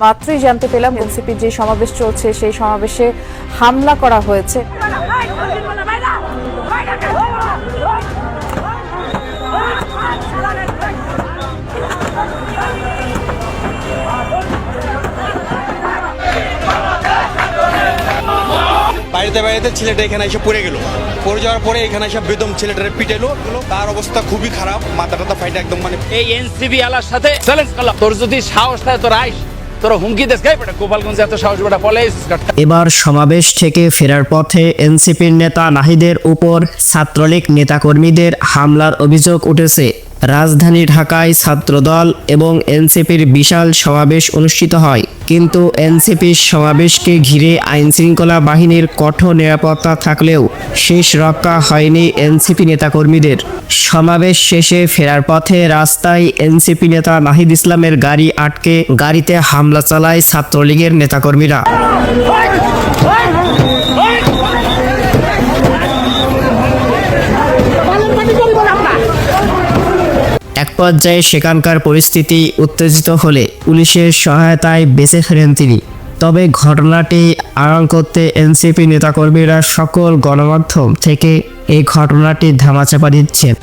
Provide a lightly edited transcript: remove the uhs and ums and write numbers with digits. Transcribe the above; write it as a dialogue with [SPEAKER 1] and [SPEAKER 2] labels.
[SPEAKER 1] মাত্রই জানতে পেলাম এনসিপির যে সমাবেশ চলছে সেই সমাবেশে হামলা করা হয়েছে।
[SPEAKER 2] বাড়িতে বাড়িতে ছেলেটা এখানে এসে পড়ে গেল, পড়ে যাওয়ার পরে এখানে এসে বেদম ছেলেটারে পিটাইলো, তার অবস্থা খুবই খারাপ, মাথা টাথা ফাইটা একদম মানে।
[SPEAKER 3] এই এনসিপি আলার সাথে চ্যালেঞ্জ করলাম, তোর যদি সাহস থাকে তোর আইস, তোর হুমকি দেশ গাই বেটা গোপালগঞ্জে এত সাহস বেটা বলে।
[SPEAKER 4] এবার সমাবেশ থেকে ফেরার পথে এনসিপির নেতা নাহিদের উপর ছাত্রলীগ নেতাকর্মীদের হামলার অভিযোগ উঠেছে। রাজধানী ঢাকায় ছাত্রদল এবং এনসিপির বিশাল সমাবেশ অনুষ্ঠিত হয়, কিন্তু এনসিপির সমাবেশকে ঘিরে আইনশৃঙ্খলা বাহিনীর কঠোর নিরাপত্তা থাকলেও শেষ রক্ষা হয়নি এনসিপি নেতাকর্মীদের। সমাবেশ শেষে ফেরার পথে রাস্তায় এনসিপি নেতা নাহিদ ইসলামের গাড়ি আটকে গাড়িতে হামলা চালায় ছাত্রলীগের নেতাকর্মীরা। এক পর্যায়ে সেখানকার পরিস্থিতি উত্তেজিত হলে পুলিশের সহায়তায় বেঁচে ফেরেন তিনি। তবে ঘটনাটি আড়াল করতে এনসিপি নেতাকর্মীরা সকল গণমাধ্যম থেকে এই ঘটনাটি ধামাচাপা দিচ্ছেন।